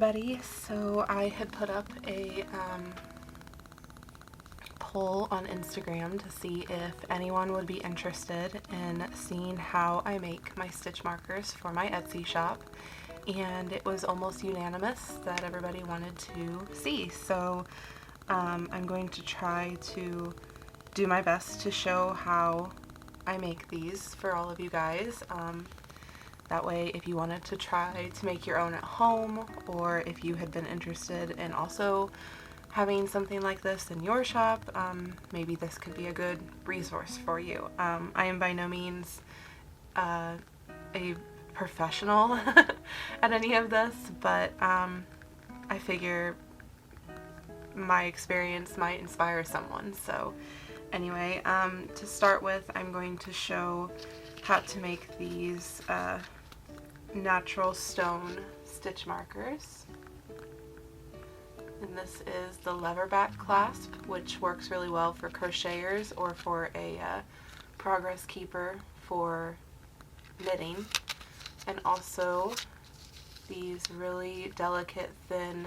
everybody. So I had put up a poll on Instagram to see if anyone would be interested in seeing how I make my stitch markers for my Etsy shop, and it was almost unanimous that everybody wanted to see. So I'm going to try to do my best to show how I make these for all of you guys. That way, if you wanted to try to make your own at home, or if you had been interested in also having something like this in your shop, maybe this could be a good resource for you. I am by no means a professional at any of this, but I figure my experience might inspire someone. So anyway, to start with, I'm going to show how to make these natural stone stitch markers. And this is the Leverback clasp, which works really well for crocheters or for a progress keeper for knitting. And also these really delicate, thin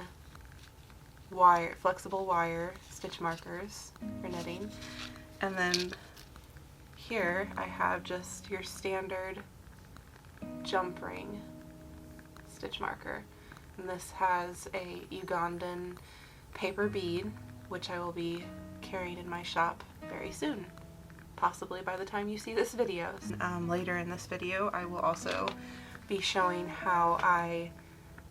wire, flexible wire stitch markers for knitting. And then here I have just your standard jump ring stitch marker, and this has a Ugandan paper bead, which I will be carrying in my shop very soon, possibly by the time you see this video. Later in this video I will also be showing how I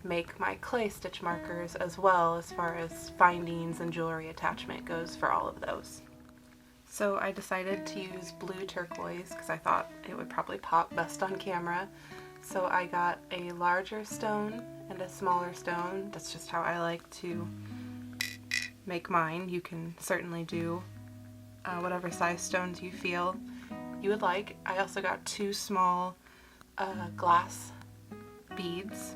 make my clay stitch markers, as well as far as findings and jewelry attachment goes for all of those. So I decided to use blue turquoise because I thought it would probably pop best on camera. So I got a larger stone and a smaller stone. That's just how I like to make mine. You can certainly do whatever size stones you feel you would like. I also got 2 small glass beads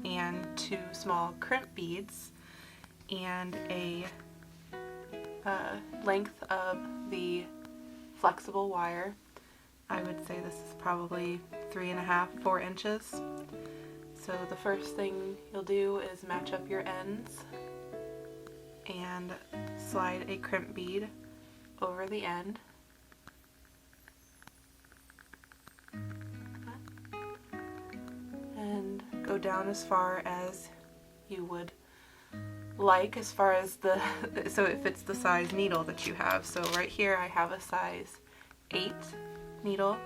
and 2 small crimp beads and a length of the flexible wire. I would say this is probably 3.5–4 inches. So the first thing you'll do is match up your ends and slide a crimp bead over the end. And go down as far as you would like, as far as so it fits the size needle that you have. So right here I have a size 8 needle,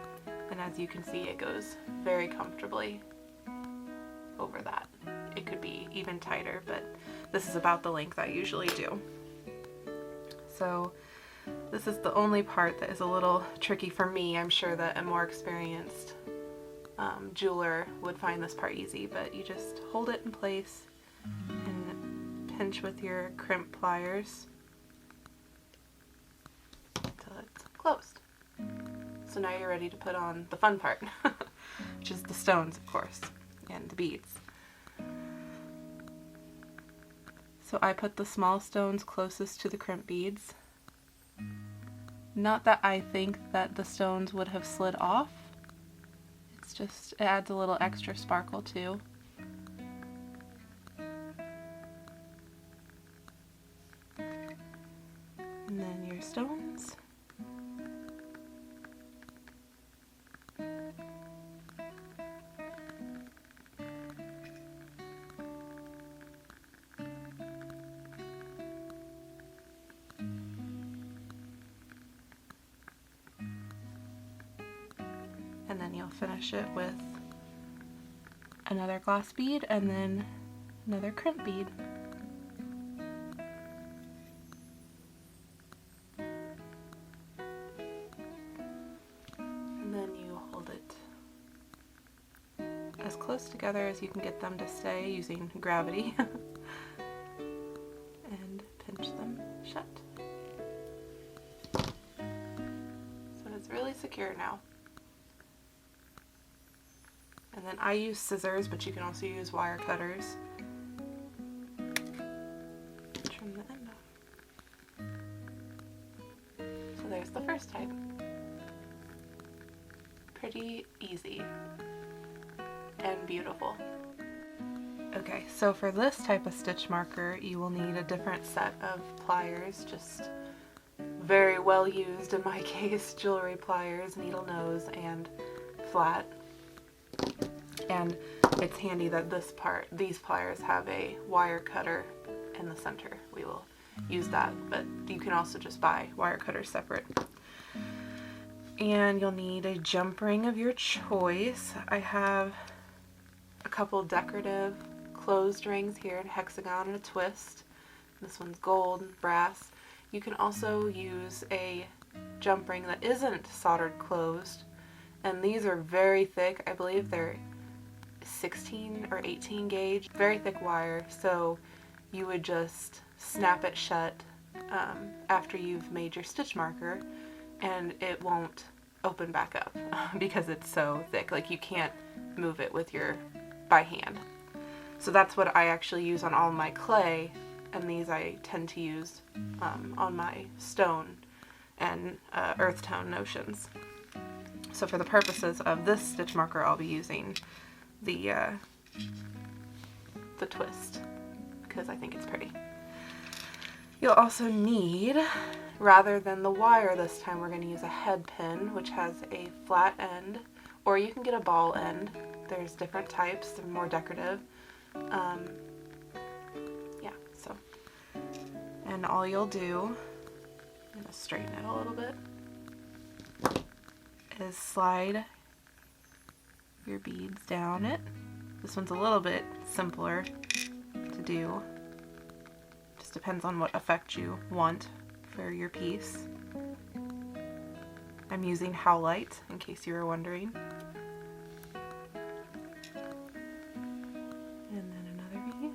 and as you can see, it goes very comfortably over that. It could be even tighter, but this is about the length I usually do. So this is the only part that is a little tricky for me. I'm sure that a more experienced jeweler would find this part easy, but you just hold it in place and pinch with your crimp pliers until it's closed. So now you're ready to put on the fun part, which is the stones, of course, and the beads. So I put the small stones closest to the crimp beads. Not that I think that the stones would have slid off. It's just, it adds a little extra sparkle too. And then your stones. And then you'll finish it with another glass bead and then another crimp bead. And then you hold it as close together as you can get them to stay using gravity and pinch them shut. So it's really secure now. And then I use scissors, but you can also use wire cutters. Trim the end off. So there's the first type. Pretty easy and beautiful. Okay, so for this type of stitch marker, you will need a different set of pliers, just very well used, in my case, jewelry pliers, needle nose, and flat. And it's handy that these pliers have a wire cutter in the center. We will use that, but you can also just buy wire cutters separate. And you'll need a jump ring of your choice. I have a couple decorative closed rings here, a hexagon and a twist. This one's gold and brass. You can also use a jump ring that isn't soldered closed, and these are very thick. I believe they're 16 or 18 gauge, very thick wire, so you would just snap it shut after you've made your stitch marker, and it won't open back up because it's so thick. Like, you can't move it by hand. So that's what I actually use on all my clay, and these I tend to use on my stone and earth tone notions. So for the purposes of this stitch marker, I'll be using the twist because I think it's pretty. You'll also need, rather than the wire this time, we're going to use a head pin, which has a flat end, or you can get a ball end. There's different types, they're more decorative. Yeah, so, and all you'll do, I'm going to straighten it a little bit, is slide your beads down it. This one's a little bit simpler to do. Just depends on what effect you want for your piece. I'm using Howlite, in case you were wondering. And then another bead.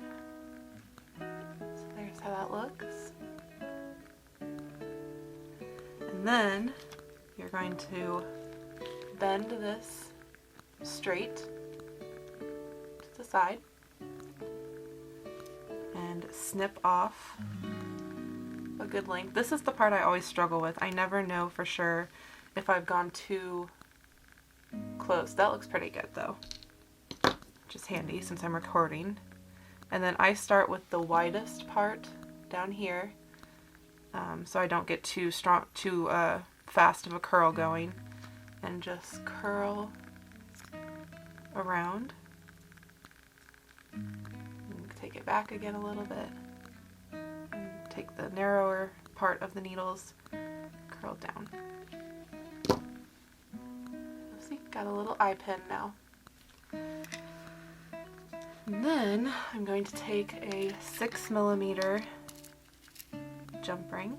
So there's how that looks. And then you're going to bend this straight to the side and snip off a good length. This is the part I always struggle with. I never know for sure if I've gone too close. That looks pretty good though, which is handy since I'm recording. And then I start with the widest part down here, so I don't get too fast of a curl going, and just curl around. And take it back again a little bit. And take the narrower part of the needles, curl down. See, got a little eye pin now. And then I'm going to take a 6mm jump ring.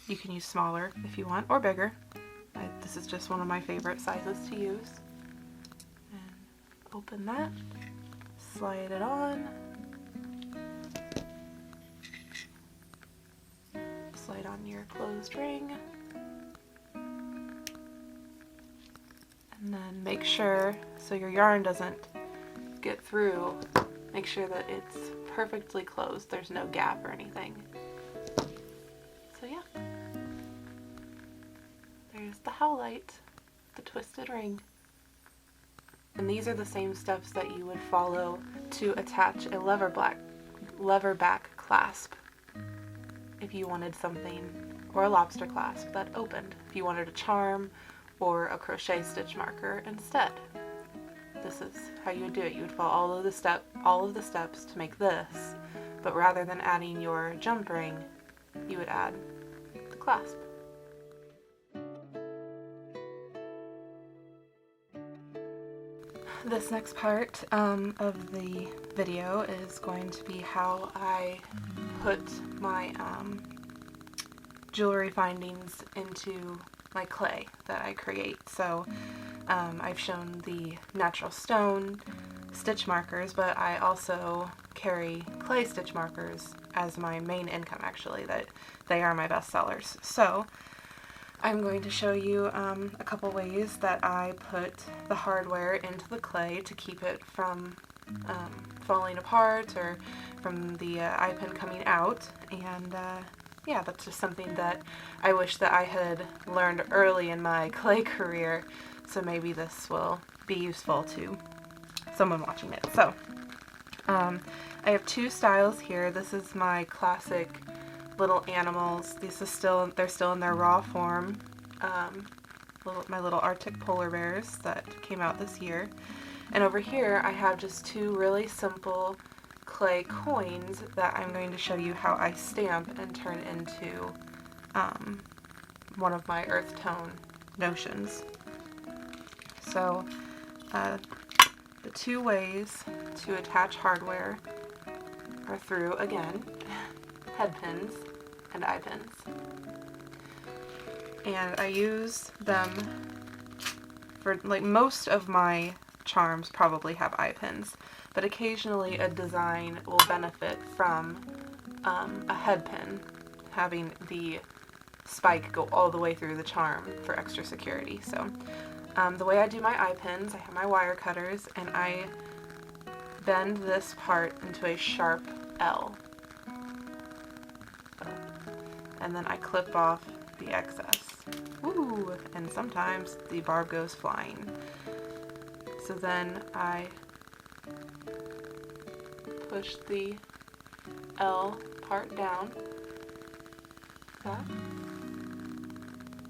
You can use smaller if you want, or bigger. This is just one of my favorite sizes to use. And open that, slide it on, slide on your closed ring, and then make sure, so your yarn doesn't get through, make sure that it's perfectly closed, there's no gap or anything. So yeah. There's the Howlite, the twisted ring. And these are the same steps that you would follow to attach a leverback clasp if you wanted something, or a lobster clasp that opened, if you wanted a charm or a crochet stitch marker instead. This is how you would do it. You would follow all of the steps to make this, but rather than adding your jump ring, you would add the clasp. This next part of the video is going to be how I put my jewelry findings into my clay that I create. So I've shown the natural stone stitch markers, but I also carry clay stitch markers as my main income, actually, that they are my best sellers. So I'm going to show you a couple ways that I put the hardware into the clay to keep it from falling apart or from the eye pin coming out. And yeah, that's just something that I wish that I had learned early in my clay career so maybe this will be useful to someone watching it. So I have two styles here. This is my classic little animals. They're still in their raw form. My little Arctic polar bears that came out this year. And over here I have just two really simple clay coins that I'm going to show you how I stamp and turn into one of my earth tone notions. So the two ways to attach hardware are through, again, headpins and eyepins. And I use them for, like, most of my charms probably have eyepins, but occasionally a design will benefit from a headpin having the spike go all the way through the charm for extra security. So the way I do my eyepins, I have my wire cutters and I bend this part into a sharp L. And then I clip off the excess. Ooh, and sometimes the barb goes flying. So then I push the L part down, like that,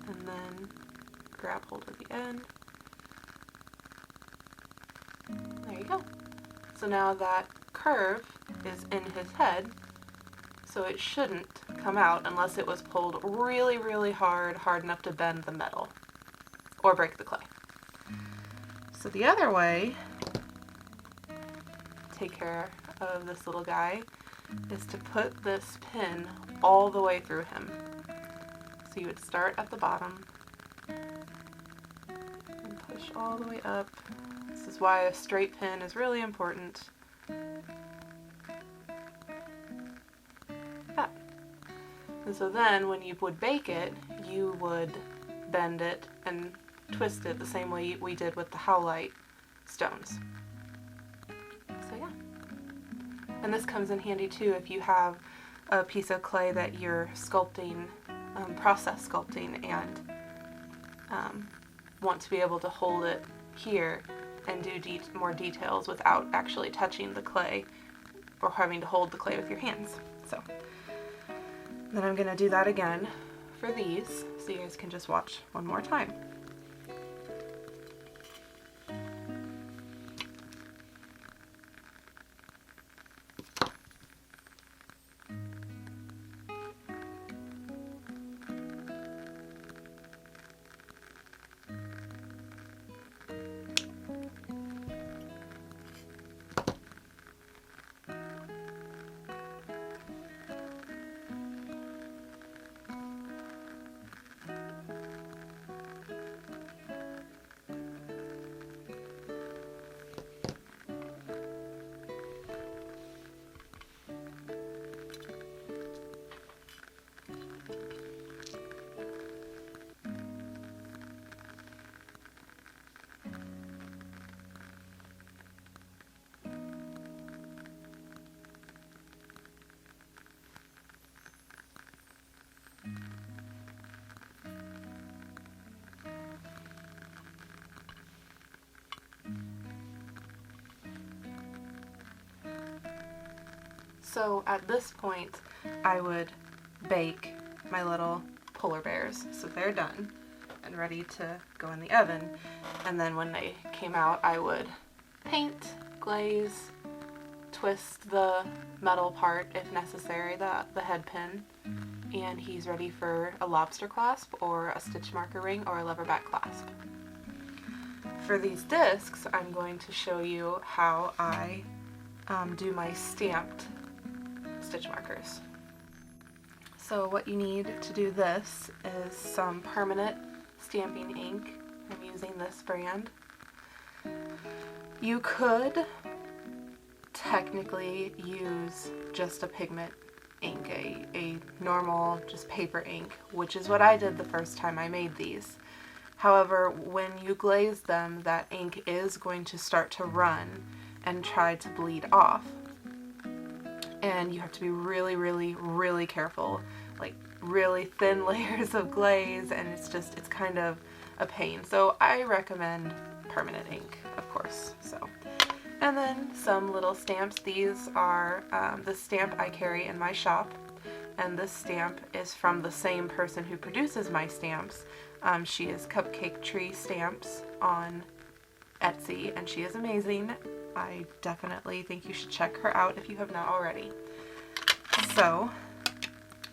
and then grab hold of the end. There you go. So now that curve is in his head, so it shouldn't come out unless it was pulled really, really hard enough to bend the metal or break the clay. So the other way to take care of this little guy is to put this pin all the way through him. So you would start at the bottom and push all the way up. This is why a straight pin is really important. That. And so then when you would bake it, you would bend it and twist it the same way we did with the howlite stones. So yeah. And this comes in handy too if you have a piece of clay that you're sculpting, process sculpting, and want to be able to hold it here and do more details without actually touching the clay or having to hold the clay with your hands. So then I'm going to do that again for these so you guys can just watch one more time. So at this point, I would bake my little polar bears. So they're done and ready to go in the oven. And then when they came out, I would paint, glaze, twist the metal part if necessary, the head pin, and he's ready for a lobster clasp or a stitch marker ring or a leverback clasp. For these discs, I'm going to show you how I do my stamped stitch markers. So what you need to do this is some permanent stamping ink. I'm using this brand. You could technically use just a pigment ink, a normal just paper ink, which is what I did the first time I made these. However, when you glaze them, that ink is going to start to run and try to bleed off. And you have to be really, really, really careful. Like really thin layers of glaze, and it's kind of a pain. So I recommend permanent ink, of course. So, and then some little stamps. These are the stamp I carry in my shop, and this stamp is from the same person who produces my stamps. She is Cupcake Tree Stamps on Etsy, and she is amazing. I definitely think you should check her out if you have not already. So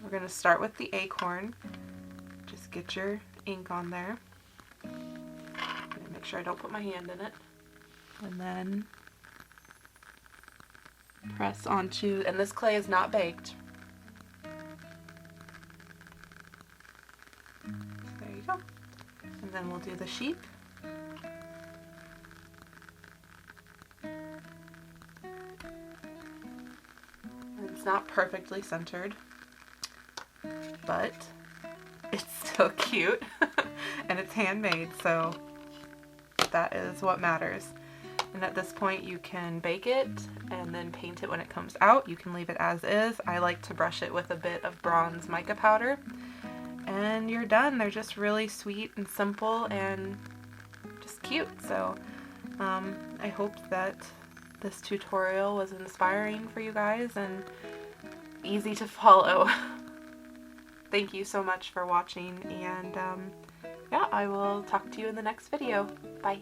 we're going to start with the acorn. Just get your ink on there. Make sure I don't put my hand in it. And then press onto, and this clay is not baked. There you go. And then we'll do the sheep. It's not perfectly centered, but it's still cute and it's handmade, so that is what matters. And at this point you can bake it and then paint it when it comes out. You can leave it as is. I like to brush it with a bit of bronze mica powder, and you're done. They're just really sweet and simple and just cute. So I hope that this tutorial was inspiring for you guys and easy to follow. Thank you so much for watching, and yeah, I will talk to you in the next video. Bye.